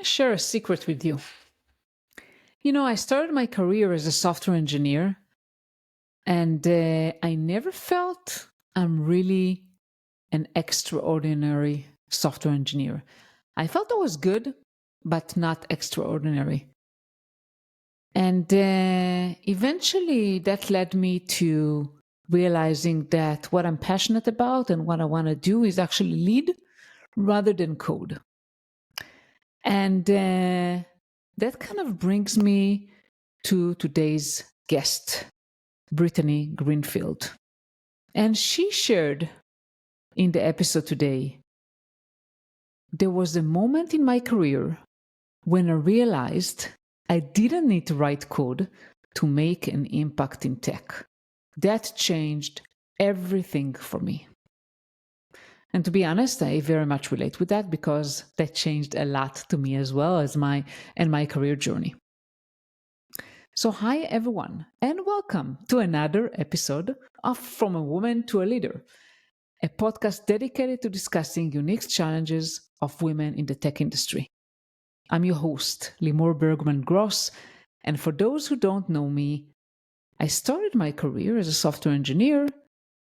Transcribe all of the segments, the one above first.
to share a secret with you. I started my career as a software engineer, and I never felt I'm really an extraordinary software engineer. I felt I was good, but not extraordinary. And eventually that led me to realizing that what I'm passionate about and what I want to do is actually lead rather than code. And that kind of brings me to today's guest, Brittany Greenfield. And she shared in the episode today, there was a moment in my career when I realized I didn't need to write code to make an impact in tech. That changed everything for me. And to be honest, I very much relate with that because that changed a lot to me as well as my career journey. So hi everyone, and welcome to another episode of From a Woman to a Leader, a podcast dedicated to discussing unique challenges of women in the tech industry. I'm your host, Limor Bergman-Gross, and for those who don't know me, I started my career as a software engineer,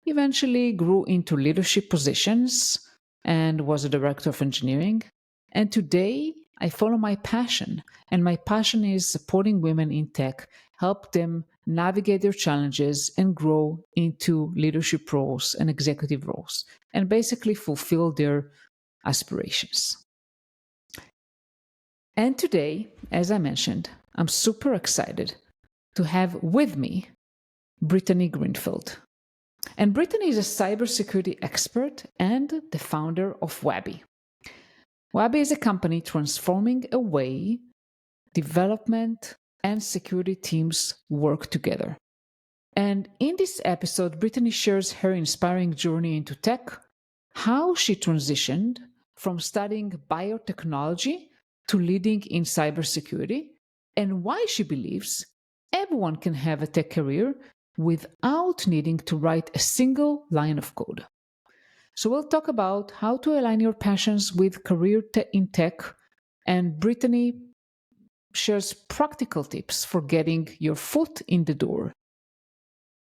eventually grew into leadership positions and was a director of engineering. And today I follow my passion, and my passion is supporting women in tech, help them navigate their challenges and grow into leadership roles and executive roles, and basically fulfill their aspirations. And today, as I mentioned, I'm super excited to have with me Brittany Greenfield. And Brittany is a cybersecurity expert and the founder of Wabbi. Wabbi is a company transforming a way development and security teams work together. And in this episode, Brittany shares her inspiring journey into tech, how she transitioned from studying biotechnology to leading in cybersecurity, and why she believes everyone can have a tech career without needing to write a single line of code. So we'll talk about how to align your passions with career in tech, and Brittany shares practical tips for getting your foot in the door.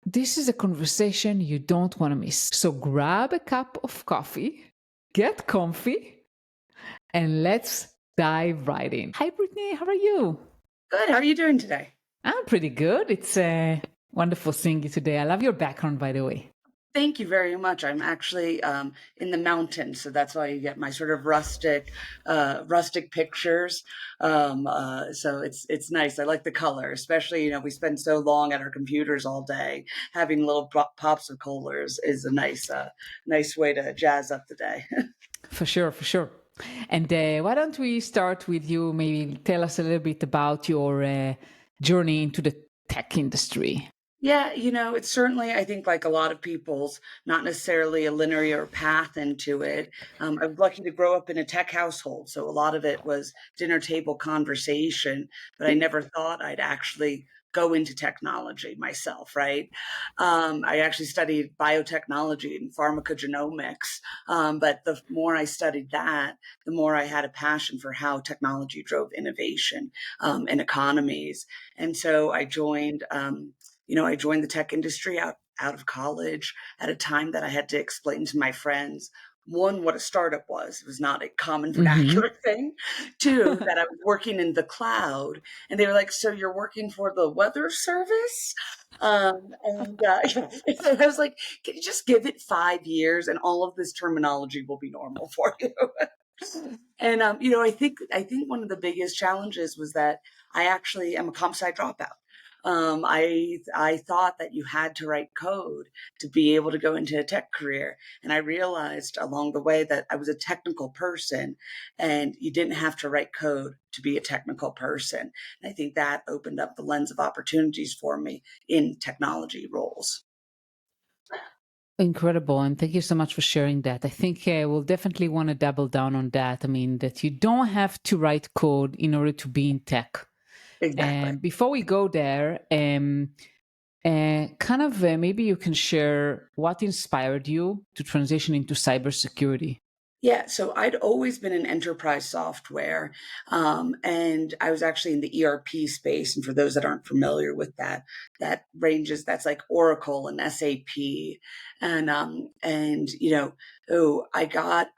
This is a conversation you don't want to miss. So grab a cup of coffee, get comfy, and let's dive right in. Hi, Brittany. How are you? Good. How are you doing today? I'm pretty good. It's wonderful seeing you today. I love your background, by the way. Thank you very much. I'm actually in the mountains, so that's why you get my sort of rustic pictures. So it's nice. I like the color, especially we spend so long at our computers all day. Having little pops of colors is a nice way to jazz up the day. For sure. And why don't we start with you? Maybe tell us a little bit about your journey into the tech industry. Yeah, it's certainly, I think, like a lot of people's, not necessarily a linear path into it. I was lucky to grow up in a tech household, so a lot of it was dinner table conversation, but I never thought I'd actually go into technology myself, right? I actually studied biotechnology and pharmacogenomics, but the more I studied that, the more I had a passion for how technology drove innovation and economies. And so I joined the tech industry out of college at a time that I had to explain to my friends, one, what a startup was. It was not a common vernacular thing. Two, that I was working in the cloud. And they were like, so you're working for the weather service? I was like, can you just give it 5 years and all of this terminology will be normal for you? And, I think one of the biggest challenges was that I actually am a comp-sci dropout. I thought that you had to write code to be able to go into a tech career. And I realized along the way that I was a technical person and you didn't have to write code to be a technical person. And I think that opened up the lens of opportunities for me in technology roles. Incredible. And thank you so much for sharing that. I think we'll definitely want to double down on that. I mean, that you don't have to write code in order to be in tech. Exactly. Before we go there, maybe you can share what inspired you to transition into cybersecurity. Yeah, so I'd always been in enterprise software, and I was actually in the ERP space. And for those that aren't familiar with that, that's like Oracle and SAP, and I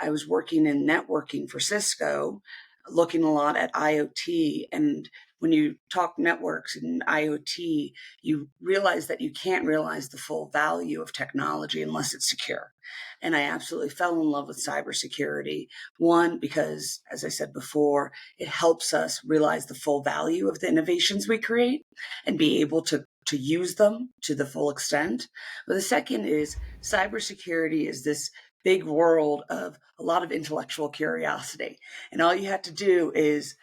was working in networking for Cisco, looking a lot at IoT. And when you talk networks and IoT, you realize that you can't realize the full value of technology unless it's secure. And I absolutely fell in love with cybersecurity. One, because, as I said before, it helps us realize the full value of the innovations we create and be able to use them to the full extent. But the second is cybersecurity is this big world of a lot of intellectual curiosity. And all you have to do is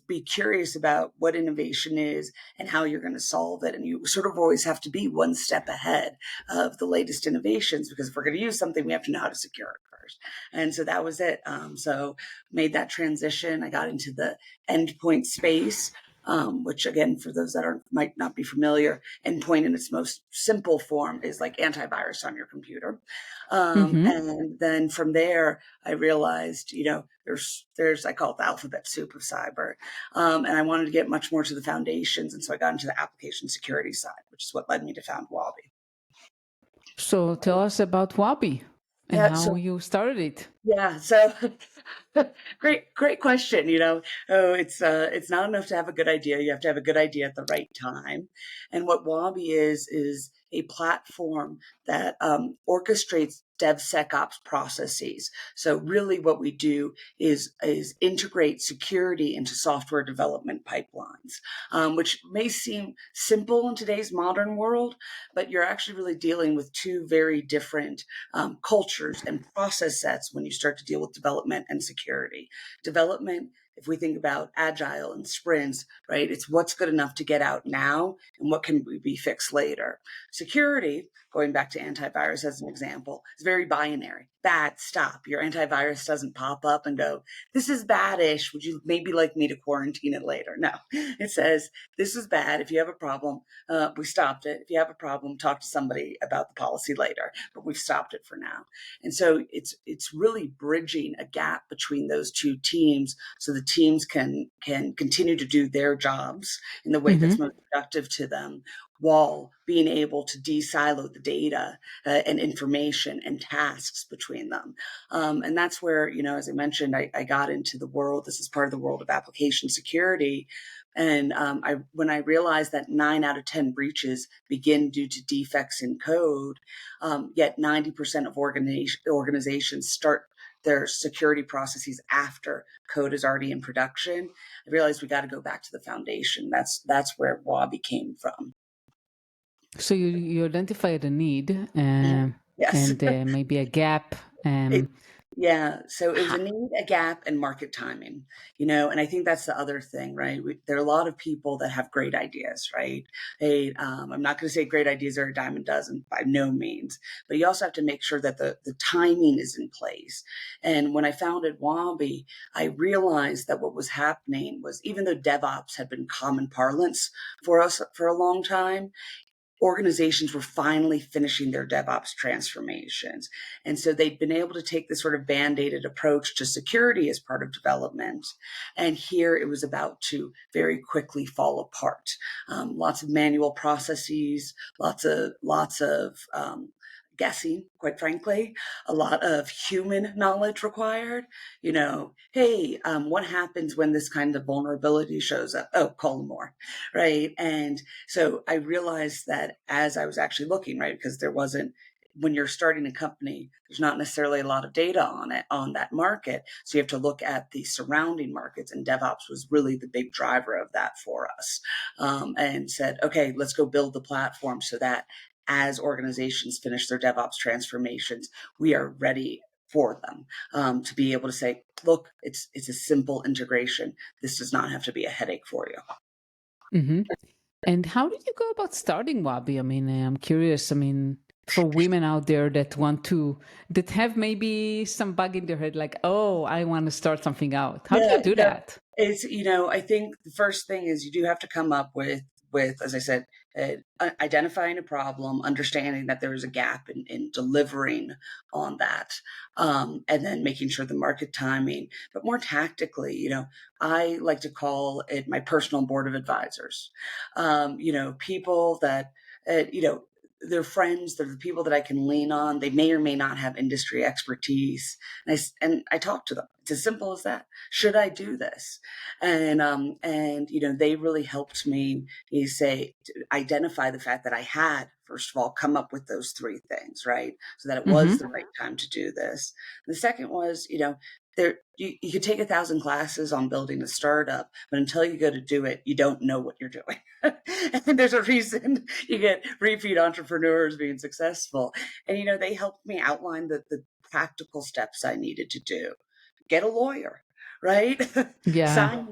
be curious about what innovation is and how you're going to solve it. And you sort of always have to be one step ahead of the latest innovations, because if we're going to use something, we have to know how to secure it first. And so that was it. So made that transition. I got into the endpoint space, which again, for those that might not be familiar, endpoint in its most simple form is like antivirus on your computer. Mm-hmm. And then from there, I realized, there's I call it the alphabet soup of cyber, and I wanted to get much more to the foundations, and so I got into the application security side, which is what led me to found Wabbi. So tell us about Wabbi and Yeah, how so you started it. Yeah, so great question. It's not enough to have a good idea. You have to have a good idea at the right time. And what Wabbi is a platform that orchestrates DevSecOps processes. So really, what we do is integrate security into software development pipelines, which may seem simple in today's modern world, but you're actually really dealing with two very different cultures and process sets when you start to deal with development and security. Development, if we think about agile and sprints, right, it's what's good enough to get out now and what can be fixed later. Security, going back to antivirus as an example, is very binary. Bad, stop. Your antivirus doesn't pop up and go, this is badish. Would you maybe like me to quarantine it later? No, it says, this is bad. If you have a problem, we stopped it. If you have a problem, talk to somebody about the policy later, but we've stopped it for now. And so it's really bridging a gap between those two teams, so the teams can continue to do their jobs in the way that's Mm-hmm. most productive to them, while being able to de-silo the data and information and tasks between them. And that's where, as I mentioned, I got into the world. This is part of the world of application security. And when I realized that 9 out of 10 breaches begin due to defects in code, yet 90% of organizations start their security processes after code is already in production, I realized we got to go back to the foundation. That's where Wabbi came from. So you identified a need Yes. and maybe a gap. It, yeah. So it was a Ha- need, a gap, and market timing, and I think that's the other thing, right? There are a lot of people that have great ideas, right? I'm not going to say great ideas are a dime a dozen, by no means, but you also have to make sure that the timing is in place. And when I founded Wabbi, I realized that what was happening was, even though DevOps had been common parlance for us for a long time, organizations were finally finishing their DevOps transformations. And so they'd been able to take this sort of band-aided approach to security as part of development. And here it was about to very quickly fall apart. Lots of manual processes, lots of guessing, quite frankly, a lot of human knowledge required. Hey, what happens when this kind of vulnerability shows up? Oh, call Limor, right? And so I realized that as I was actually looking, right, because when you're starting a company, there's not necessarily a lot of data on that market. So you have to look at the surrounding markets, and DevOps was really the big driver of that for us. And said, okay, let's go build the platform so that as organizations finish their DevOps transformations, we are ready for them, to be able to say, look, it's a simple integration. This does not have to be a headache for you. hmm And how did you go about starting Wabbi? I mean, I'm curious. I mean, for women out there that have maybe some bug in their head, like, oh, I want to start something out. How do Yeah, you do no, that? I think the first thing is you do have to come up with with, as I said, identifying a problem, understanding that there is a gap in delivering on that, and then making sure the market timing, but more tactically, I like to call it my personal board of advisors. People that, they're friends, they're the people that I can lean on. They may or may not have industry expertise. And I talk to them. It's as simple as that. Should I do this? And they really helped me, identify the fact that I had, first of all, come up with those three things, right? So that it was the right time to do this. The second was, you could take 1,000 classes on building a startup, but until you go to do it, you don't know what you're doing. And there's a reason you get repeat entrepreneurs being successful. And they helped me outline the practical steps I needed to do. Get a lawyer, right? Yeah.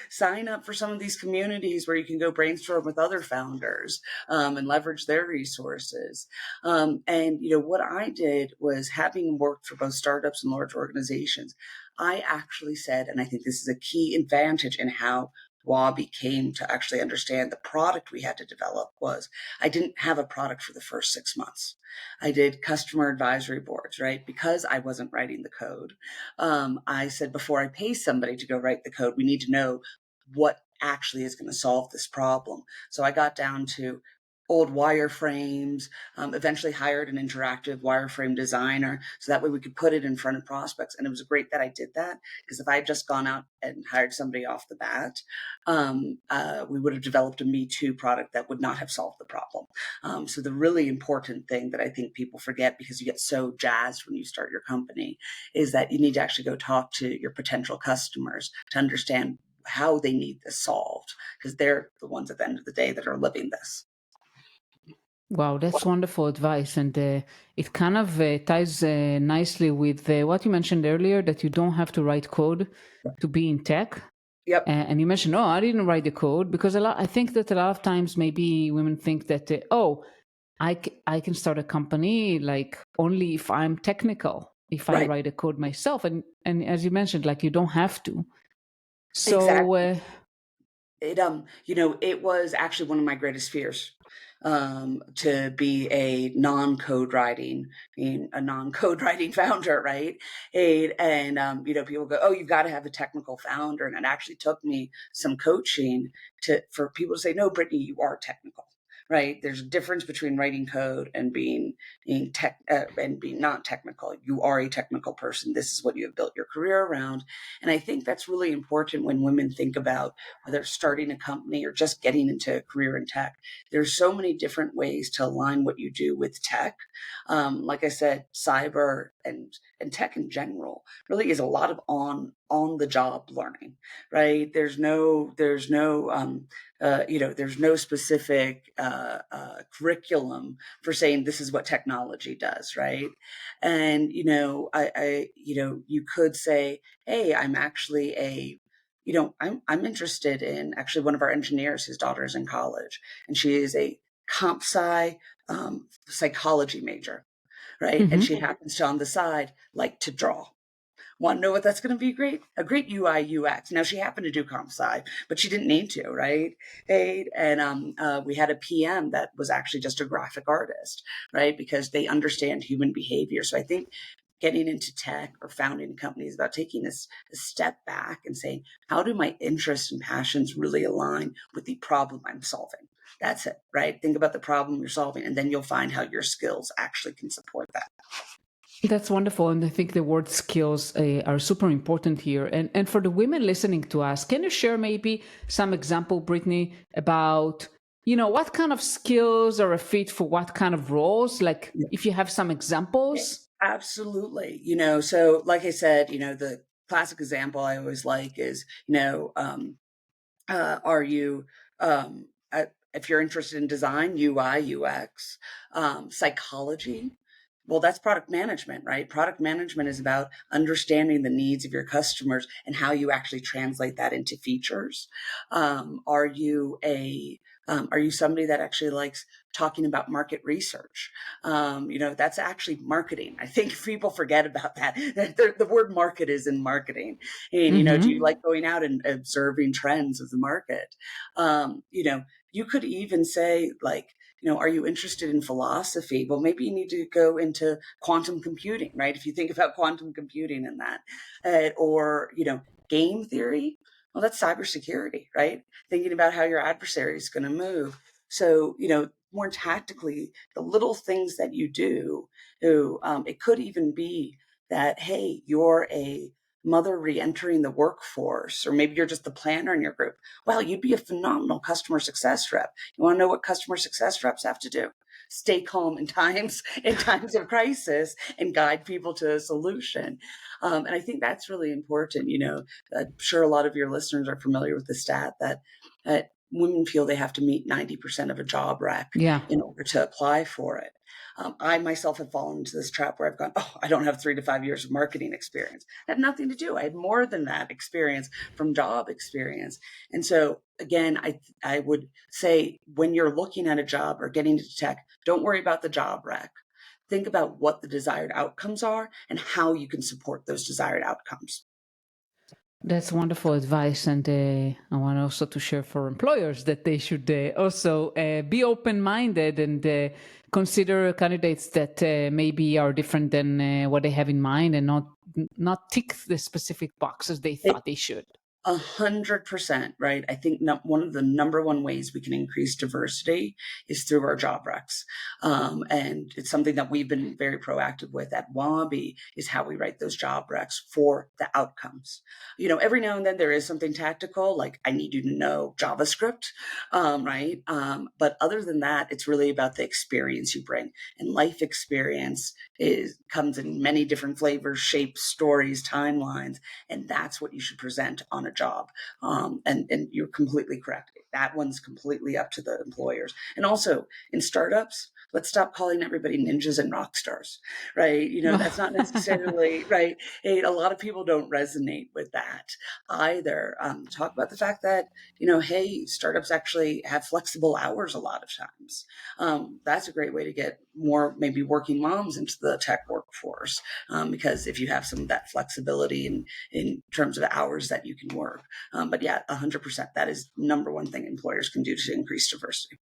Sign up for some of these communities where you can go brainstorm with other founders, and leverage their resources. And what I did was, having worked for both startups and large organizations, I actually said, and I think this is a key advantage in how Wabbi came to actually understand the product we had to develop, was I didn't have a product for the first 6 months. I did customer advisory boards, right? Because I wasn't writing the code. I said, before I pay somebody to go write the code, we need to know what actually is going to solve this problem. So I got down to old wireframes, eventually hired an interactive wireframe designer, so that way we could put it in front of prospects. And it was great that I did that, because if I had just gone out and hired somebody off the bat, we would have developed a Me Too product that would not have solved the problem. So the really important thing that I think people forget, because you get so jazzed when you start your company, is that you need to actually go talk to your potential customers to understand how they need this solved, because they're the ones at the end of the day that are living this. Wow, that's wonderful advice. And it kind of ties nicely with what you mentioned earlier, that you don't have to write code to be in tech. Yep. And you mentioned, oh, I didn't write the code, because I think that a lot of times maybe women think that, I can start a company like only if I'm technical, if I Right. write a code myself. And as you mentioned, like, you don't have to. So, Exactly. It was actually one of my greatest fears, to be a non-code writing, being a non-code writing founder, right? And people go, "Oh, you've got to have a technical founder," and it actually took me some coaching for people to say, "No, Brittany, you are technical." Right? There's a difference between writing code and being tech and being not technical. You are a technical person. This is what you have built your career around, and I think that's really important when women think about whether starting a company or just getting into a career in tech. There's so many different ways to align what you do with tech. Like I said, cyber and tech in general really is a lot of on the job learning, right? There's no specific curriculum for saying this is what technology does, right? And you could say, hey, I'm actually I'm interested in, actually, one of our engineers, his daughter is in college, and she is a comp-sci psychology major, right? And she happens to, on the side, like to draw. Want to know what that's going to be? Great, a great UI UX. Now, she happened to do comp-sci, but she didn't need to, right? And we had a PM that was actually just a graphic artist, right? Because they understand human behavior. So I think getting into tech or founding companies about taking this a step back and saying, how do my interests and passions really align with the problem I'm solving? That's it, right? Think about the problem you're solving, and then you'll find how your skills actually can support that. that's wonderful. And I think the word skills are super important here. And for the women listening to us, can you share maybe some example, Brittany, about, what kind of skills are a fit for what kind of roles? Like, if you have some examples. Absolutely. So like I said, the classic example I always like is, are you, if you're interested in design, UI, UX, psychology, well, that's product management, right? Product management is about understanding the needs of your customers and how you actually translate that into features. Are you somebody that actually likes talking about market research? That's actually marketing. I think people forget about that. The word market is in marketing. And, do you like going out and observing trends of the market? you could even say, like, are you interested in philosophy? Well, maybe you need to go into quantum computing, right? If you think about quantum computing and that, or, game theory, well, that's cybersecurity, right? Thinking about how your adversary is going to move. So, more tactically, the little things that you do, it could even be that, hey, you're a mother re-entering the workforce, or maybe you're just the planner in your group. Well, you'd be a phenomenal customer success rep. You want to know what customer success reps have to do? Stay calm in times of crisis and guide people to a solution. And I think that's really important. I'm sure a lot of your listeners are familiar with the stat that women feel they have to meet 90% of a job rec Yeah. in order to apply for it. I myself have fallen into this trap where I've gone, I don't have 3 to 5 years of marketing experience. That had nothing to do. I had more than that experience from job experience. And so again, I would say, when you're looking at a job or getting into tech, don't worry about the job rec. Think about what the desired outcomes are and how you can support those desired outcomes. That's wonderful advice, and I want also to share for employers that they should also be open-minded and consider candidates that maybe are different than what they have in mind, and not tick the specific boxes they thought they should. 100%, right? I think one of the number one ways we can increase diversity is through our job recs. And it's something that we've been very proactive with at Wabbi, is how we write those job recs for the outcomes. Every now and then there is something tactical, like I need you to know JavaScript, right? But other than that, it's really about the experience you bring. And life experience comes in many different flavors, shapes, stories, timelines, and that's what you should present on a job. And you're completely correct. That one's completely up to the employers. And also in startups, let's stop calling everybody ninjas and rock stars, right? That's not necessarily right. A lot of people don't resonate with that either. Talk about the fact that, hey, startups actually have flexible hours a lot of times. That's a great way to get more maybe working moms into the tech workforce, because if you have some of that flexibility in terms of hours that you can work. But yeah, 100%, that is number one thing employers can do to increase diversity.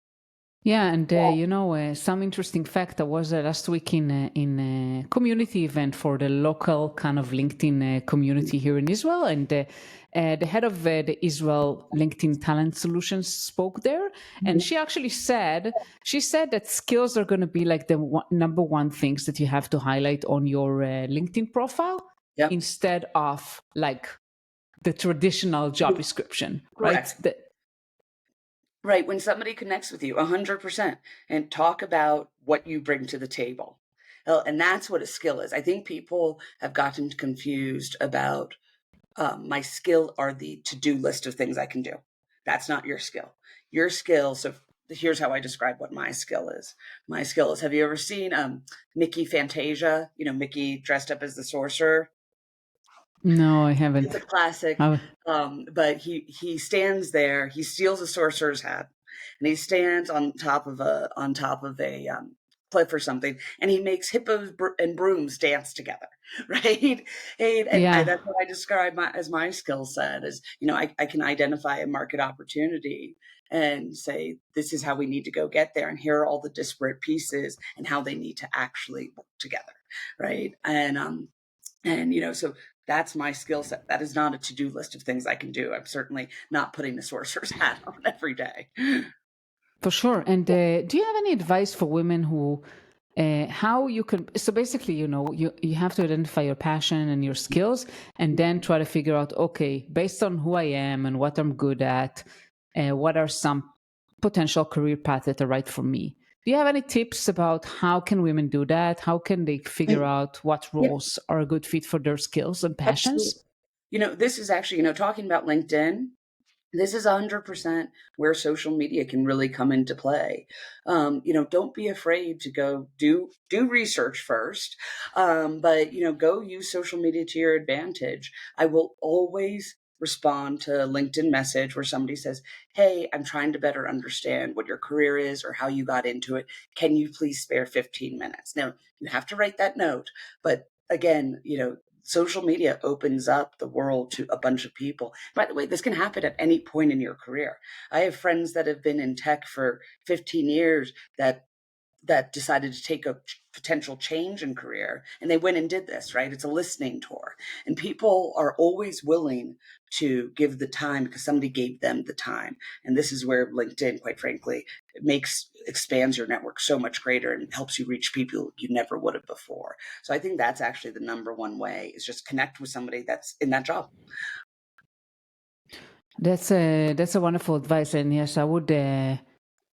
Yeah, and some interesting fact. I was last week in a community event for the local kind of LinkedIn community here in Israel, and the head of the Israel LinkedIn Talent Solutions spoke there, and she actually said that skills are going to be like the number one things that you have to highlight on your LinkedIn profile, Yep. instead of like the traditional job description, right? Correct. Right. When somebody connects with you, 100%, and talk about what you bring to the table. And that's what a skill is. I think people have gotten confused about my skill are the to-do list of things I can do. That's not your skill. Your skill. So here's how I describe what my skill is. My skill is, have you ever seen Mickey Fantasia? Mickey dressed up as the sorcerer. No, I haven't. It's a classic. But he stands there. He steals a sorcerer's hat, and he stands on top of a cliff or something, and he makes hippos and brooms dance together, right? And that's what I describe as my skill set. Is I can identify a market opportunity and say, this is how we need to go get there, and here are all the disparate pieces and how they need to actually work together, right? And so that's my skill set. That is not a to-do list of things I can do. I'm certainly not putting the sorcerer's hat on every day. For sure. And do you have any advice for women who, how you can, so basically, you have to identify your passion and your skills, and then try to figure out, okay, based on who I am and what I'm good at, what are some potential career paths that are right for me? Do you have any tips about how can women do that? How can they figure out what roles are a good fit for their skills and passions? Absolutely. This is actually, talking about LinkedIn, this is 100% where social media can really come into play. Don't be afraid to go do research first, but go use social media to your advantage. I will always respond to a LinkedIn message where somebody says, hey, I'm trying to better understand what your career is or how you got into it. Can you please spare 15 minutes? Now, you have to write that note, but again, social media opens up the world to a bunch of people. By the way, this can happen at any point in your career. I have friends that have been in tech for 15 years that decided to take a potential change in career, and they went and did this, right? It's a listening tour, and people are always willing to give the time because somebody gave them the time. And this is where LinkedIn, quite frankly, expands your network so much greater and helps you reach people you never would have before. So I think that's actually the number one way, is just connect with somebody that's in that job. That's a wonderful advice, and yes, I would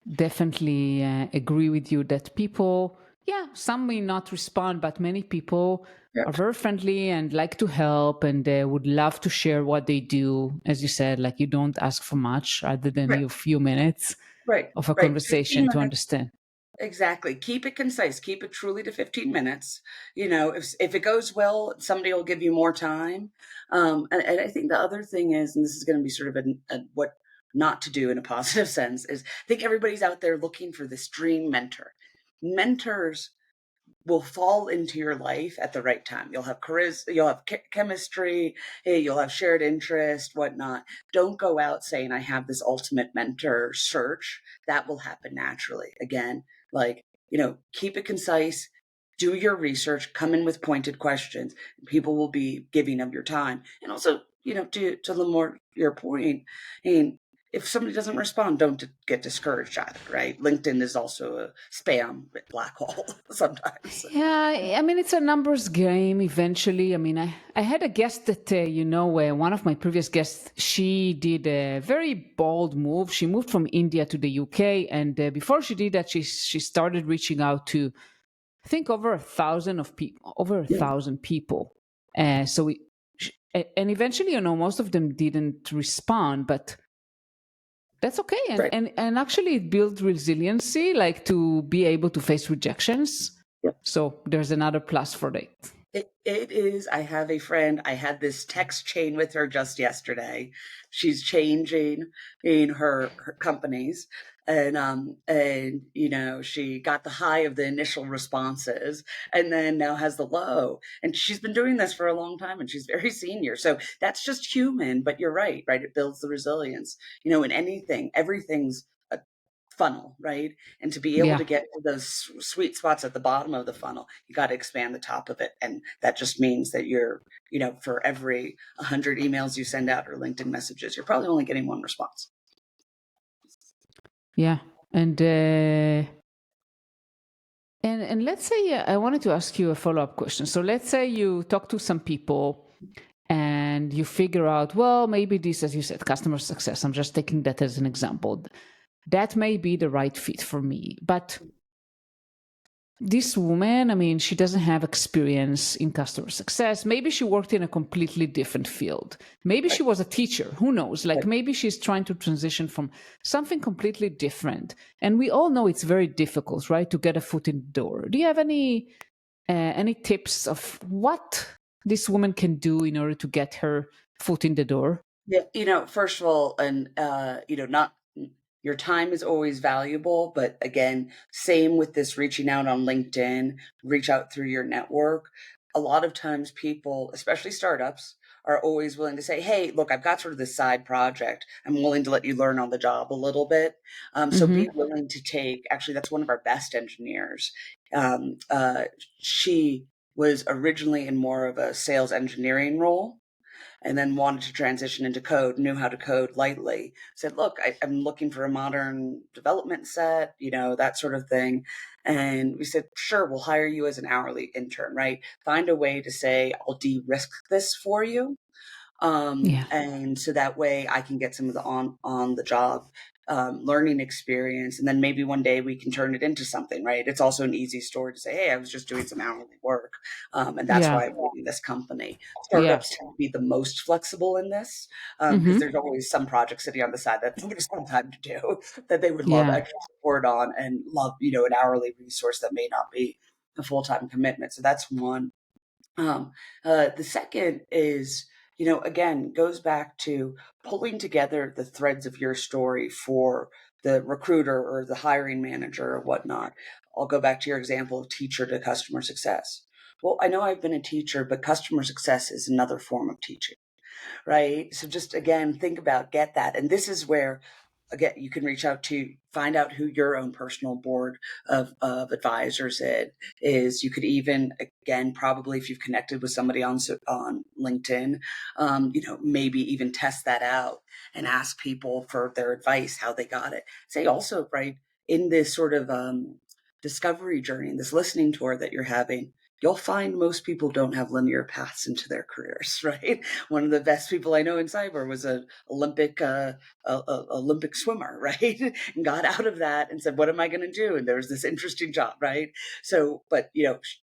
definitely agree with you that people, yeah, some may not respond, but many people Yep. are very friendly and like to help, and they would love to share what they do. As you said, like you don't ask for much other than Right, a few minutes right, of a right. 15 conversation to minutes. understand. Exactly. Keep it concise. Keep it truly to 15 minutes. If it goes well, somebody will give you more time. And I think the other thing is, and this is going to be sort of what not to do in a positive sense, is I think everybody's out there looking for this dream mentor. Mentors will fall into your life at the right time. You'll have charisma, you'll have chemistry, you'll have shared interest, whatnot. Don't go out saying, I have this ultimate mentor search. That will happen naturally. Again, keep it concise, do your research, come in with pointed questions. People will be giving of your time. And also, to Limor, your point, and if somebody doesn't respond, don't get discouraged either, right? LinkedIn is also a spam black hole sometimes. Yeah, I mean, it's a numbers game eventually. I mean, I had a guest that, one of my previous guests, she did a very bold move. She moved from India to the UK. And before she did that, she started reaching out to, I think, over 1,000 of people, over a Yeah. 1,000 people. And eventually, most of them didn't respond, but that's okay. And, Right. and actually it builds resiliency, like to be able to face rejections. Yep. So there's another plus for that. It is. I have a friend. I had this text chain with her just yesterday. She's changing in her companies, and she got the high of the initial responses, and then now has the low. And she's been doing this for a long time, and she's very senior. So that's just human. But you're right, right? It builds the resilience. In anything, everything's a funnel, right? And to be able Yeah. to get to those sweet spots at the bottom of the funnel, you got to expand the top of it. And that just means that for every 100 emails you send out or LinkedIn messages, you're probably only getting one response. Yeah. And let's say I wanted to ask you a follow-up question. So let's say you talk to some people and you figure out, well, maybe this, as you said, customer success, I'm just taking that as an example, that may be the right fit for me. But this woman, I mean, she doesn't have experience in customer success. Maybe she worked in a completely different field. Maybe she was a teacher. Who knows? Like maybe she's trying to transition from something completely different. And we all know it's very difficult, right, to get a foot in the door. Do you have any tips of what this woman can do in order to get her foot in the door? Yeah, first of all, and not your time is always valuable, but again, same with this reaching out on LinkedIn, reach out through your network. A lot of times people, especially startups, are always willing to say, hey, look, I've got sort of this side project. I'm willing to let you learn on the job a little bit. So be willing to actually, that's one of our best engineers. She was originally in more of a sales engineering role, and then wanted to transition into code, knew how to code lightly, said, look, I'm looking for a modern development set, that sort of thing. And we said, sure, we'll hire you as an hourly intern, right? Find a way to say, I'll de-risk this for you. And so that way I can get some of the on the job learning experience, and then maybe one day we can turn it into something, right? It's also an easy story to say, hey, I was just doing some hourly work, and that's why I'm leaving this company. Startups tend to be the most flexible in this, because there's always some project sitting on the side that there's some time to do that they would love extra support on, and love an hourly resource that may not be a full-time commitment. So that's one. The second is, again, goes back to pulling together the threads of your story for the recruiter or the hiring manager or whatnot. I'll go back to your example of teacher to customer success. Well, I know I've been a teacher, but customer success is another form of teaching, right? So just again, think about, get that. And this is where, again, you can reach out to find out who your own personal board of advisors is. You could even, again, probably if you've connected with somebody on LinkedIn, maybe even test that out and ask people for their advice, how they got it. Say also, right, in this sort of discovery journey, this listening tour that you're having, you'll find most people don't have linear paths into their careers, right? One of the best people I know in cyber was an Olympic swimmer, right? And got out of that and said, what am I going to do? And there was this interesting job, right? So, but,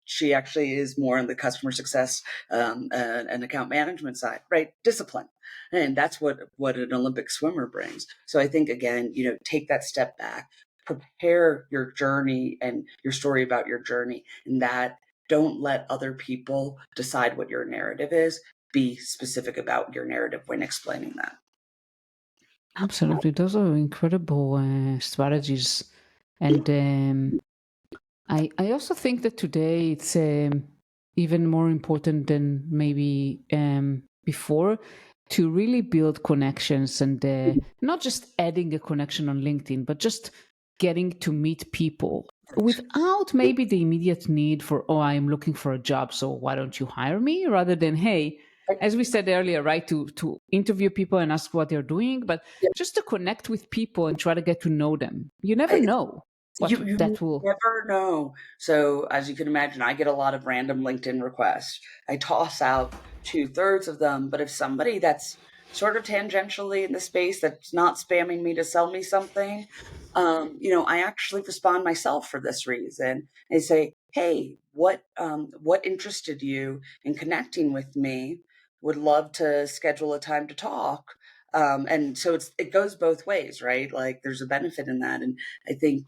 she actually is more on the customer success and account management side, right? Discipline. And that's what an Olympic swimmer brings. So I think, again, take that step back, prepare your journey and your story about your journey, and that don't let other people decide what your narrative is. Be specific about your narrative when explaining that. Absolutely. Those are incredible strategies. And I also think that today it's even more important than maybe before to really build connections and not just adding a connection on LinkedIn, but just getting to meet people without maybe the immediate need for, oh, I'm looking for a job, so why don't you hire me? Rather than, hey, as we said earlier, right, to interview people and ask what they're doing, but just to connect with people and try to get to know them. You never know. You That will never know. So as you can imagine, I get a lot of random LinkedIn requests. I toss out 2/3 of them, but if somebody that's sort of tangentially in the space that's not spamming me to sell me something, I actually respond myself for this reason. I say, hey, what interested you in connecting with me? Would love to schedule a time to talk. And so it goes both ways, right? Like there's a benefit in that. And I think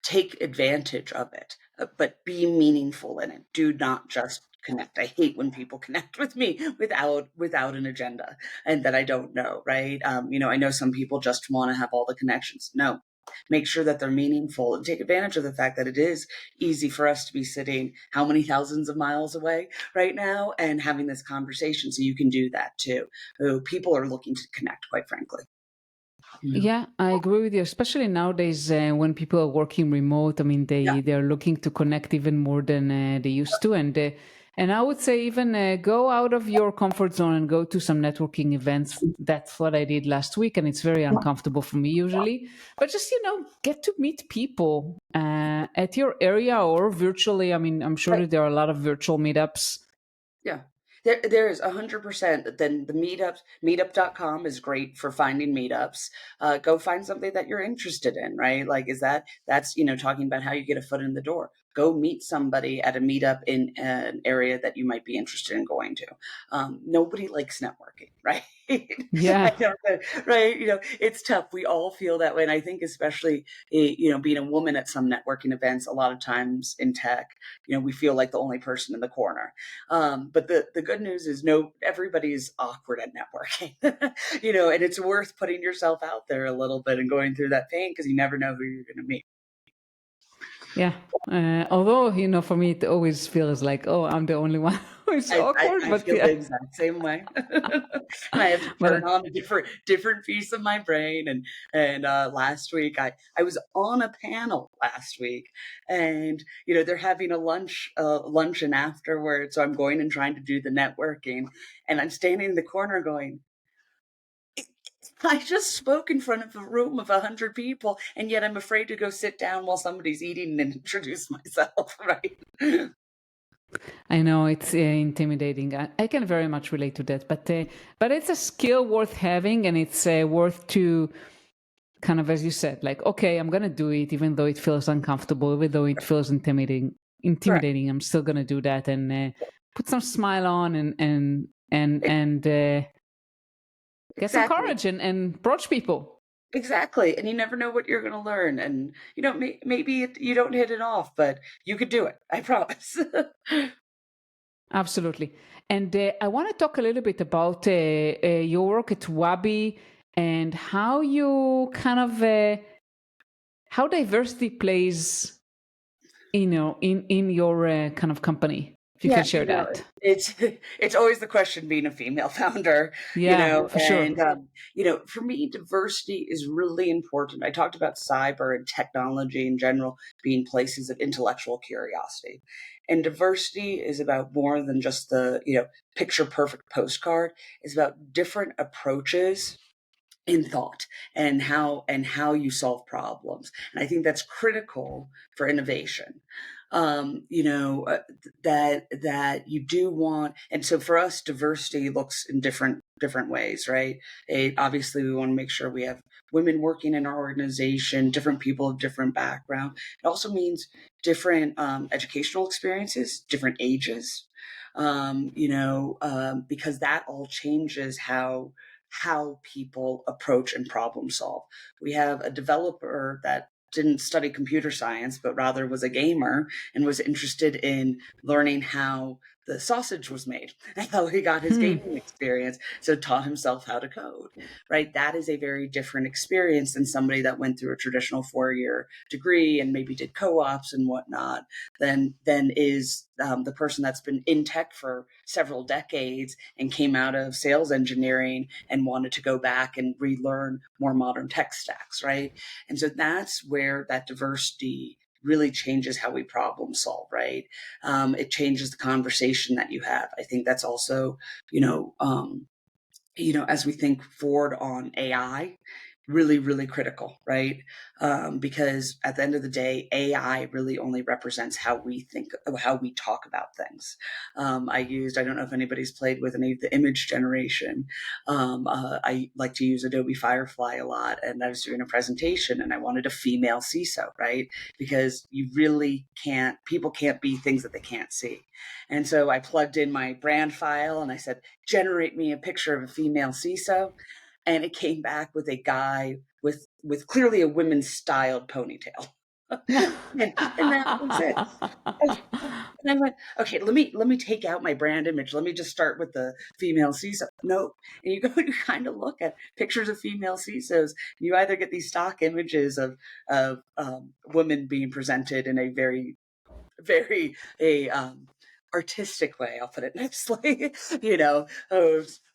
take advantage of it, but be meaningful in it. Do not just connect. I hate when people connect with me without an agenda and that I don't know, right? I know some people just want to have all the connections. No, make sure that they're meaningful and take advantage of the fact that it is easy for us to be sitting how many thousands of miles away right now and having this conversation. So you can do that too. People are looking to connect, quite frankly. Yeah, I agree with you. Especially nowadays, when people are working remote, I mean, Yeah. they're looking to connect even more than they used to, and I would say even go out of your comfort zone and go to some networking events. That's what I did last week, and it's very uncomfortable for me usually. But just get to meet people at your area or virtually. I mean, I'm sure Right. that there are a lot of virtual meetups. Yeah. There is 100%. Then the meetup.com is great for finding meetups. Go find something that you're interested in, right? Like, that's, talking about how you get a foot in the door. Go meet somebody at a meetup in an area that you might be interested in going to. Nobody likes networking, right? Yeah. I know that, right? It's tough. We all feel that way. And I think especially, being a woman at some networking events, a lot of times in tech, we feel like the only person in the corner. But the good news is everybody's awkward at networking, and it's worth putting yourself out there a little bit and going through that pain because you never know who you're going to meet. Yeah. Although, for me, it always feels like, oh, I'm the only one who is awkward. I But feel the yeah, exact same way, and I have to turn but on a different piece of my brain. And last week, I was on a panel last week, and they're having a luncheon afterwards. So I'm going and trying to do the networking, and I'm standing in the corner going, I just spoke in front of a room of 100 people, and yet I'm afraid to go sit down while somebody's eating and introduce myself, right? I know it's intimidating. I can very much relate to that. But it's a skill worth having, and it's worth to kind of, as you said, like, okay, I'm gonna do it, even though it feels uncomfortable, even though it feels intimidating. Correct. Intimidating. I'm still gonna do that and put some smile on and get some Exactly. courage and approach people. Exactly. And you never know what you're going to learn. And, maybe you don't hit it off, but you could do it. I promise. Absolutely. And I want to talk a little bit about your work at Wabbi and how you kind of how diversity plays in your kind of company, if you Yeah, can share that. it's it's always the question being a female founder, Yeah, for sure. and for me, diversity is really important. I talked about cyber and technology in general being places of intellectual curiosity, and diversity is about more than just the picture perfect postcard. It's about different approaches in thought and how you solve problems, and I think that's critical for innovation. That you do want, and so for us diversity looks in different ways, right? Obviously we want to make sure we have women working in our organization, different people of different background. It also means different educational experiences, different ages, because that all changes how people approach and problem solve. We have a developer that didn't study computer science, but rather was a gamer and was interested in learning how the sausage was made and how he got his gaming experience. So taught himself how to code, right? That is a very different experience than somebody that went through a traditional 4-year degree and maybe did co-ops and whatnot, than is the person that's been in tech for several decades and came out of sales engineering and wanted to go back and relearn more modern tech stacks, right? And so that's where that diversity really changes how we problem solve, right? It changes the conversation that you have. I think that's also, as we think forward on AI, really, really critical, right? Because at the end of the day, AI really only represents how we think, how we talk about things. I don't know if anybody's played with any of the image generation. I like to use Adobe Firefly a lot, and I was doing a presentation and I wanted a female CISO, right? Because people can't be things that they can't see. And so I plugged in my brand file and I said, generate me a picture of a female CISO, and it came back with a guy with clearly a women's styled ponytail. and that was it. And I went, okay, let me take out my brand image. Let me just start with the female CISO. No, and you go to kind of look at pictures of female CISOs. You either get these stock images of women being presented in a very very a artistic way. I'll put it nicely.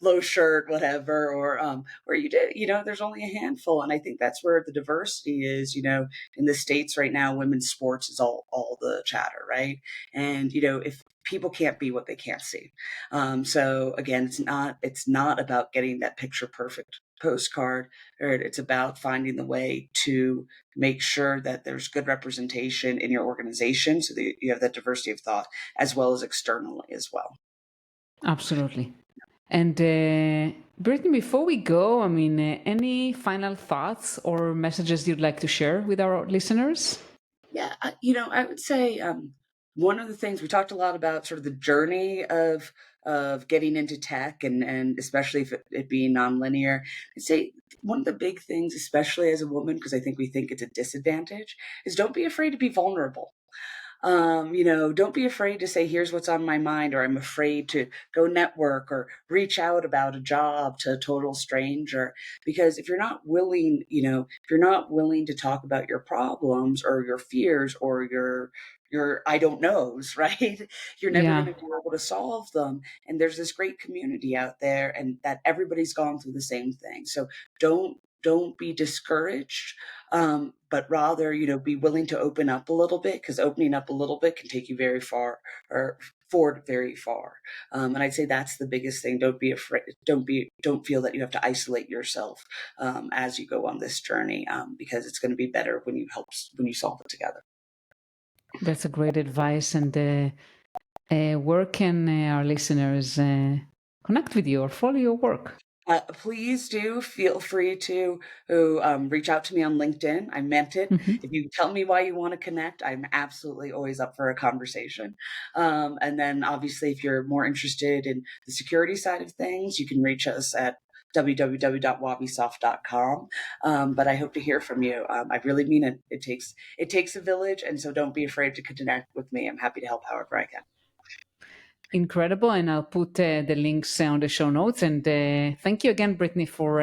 Low shirt, whatever, or you did. There's only a handful, and I think that's where the diversity is. In the States right now, women's sports is all the chatter, right? And if people can't be what they can't see, so again, it's not about getting that picture perfect postcard, or it's about finding the way to make sure that there's good representation in your organization so that you have that diversity of thought as well as externally as well. Absolutely. And Brittany, before we go, any final thoughts or messages you'd like to share with our listeners? Yeah, I would say one of the things we talked a lot about, sort of the journey of getting into tech, and especially if it being nonlinear. I'd say one of the big things, especially as a woman, because I think we think it's a disadvantage, is don't be afraid to be vulnerable. Don't be afraid to say, here's what's on my mind, or I'm afraid to go network or reach out about a job to a total stranger. Because if you're not willing, to talk about your problems or your fears or your I don't knows, right? You're never going Yeah, to be able to solve them. And there's this great community out there, and that everybody's gone through the same thing. So don't be discouraged, but rather, be willing to open up a little bit, because opening up a little bit can take you very far, or forward very far. And I'd say that's the biggest thing. Don't be afraid. Don't feel that you have to isolate yourself as you go on this journey, because it's going to be better when you solve it together. that's a great advice. And where can our listeners connect with you or follow your work? Please do feel free to reach out to me on LinkedIn. I meant it. Mhm. If you tell me why you want to connect, I'm absolutely always up for a conversation. And then obviously, if you're more interested in the security side of things, you can reach us at www.wabbisoft.com. But I hope to hear from you. I really mean it. It takes a village, and so don't be afraid to connect with me. I'm happy to help however I can. Incredible. And I'll put the links on the show notes. And thank you again, Brittany, for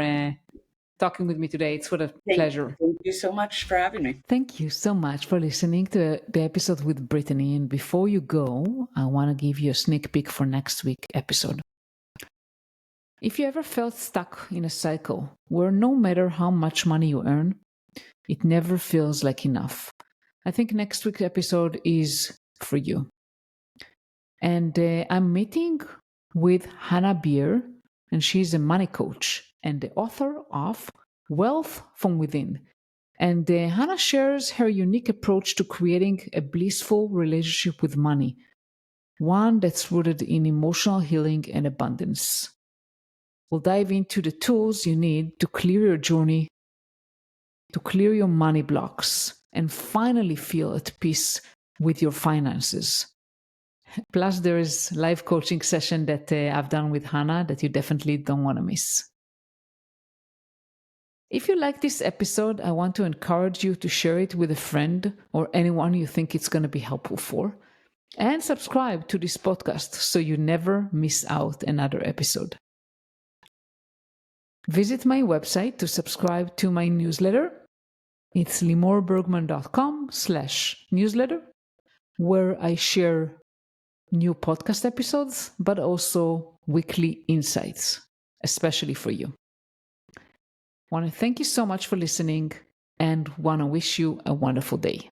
talking with me today. It's what a pleasure. Thank you so much for having me. Thank you so much for listening to the episode with Brittany. And before you go, I want to give you a sneak peek for next week's episode. If you ever felt stuck in a cycle where no matter how much money you earn, it never feels like enough, I think next week's episode is for you. And I'm meeting with Hannah Beer, and she's a money coach and the author of Wealth from Within. And Hannah shares her unique approach to creating a blissful relationship with money, one that's rooted in emotional healing and abundance. We'll dive into the tools you need to clear your journey, to clear your money blocks, and finally feel at peace with your finances. Plus, there is live coaching session that I've done with Hannah that you definitely don't want to miss. If you like this episode, I want to encourage you to share it with a friend or anyone you think it's going to be helpful for. And subscribe to this podcast so you never miss out another episode. Visit my website to subscribe to my newsletter. It's limorbergman.com/newsletter, where I share new podcast episodes, but also weekly insights, especially for you. I want to thank you so much for listening and want to wish you a wonderful day.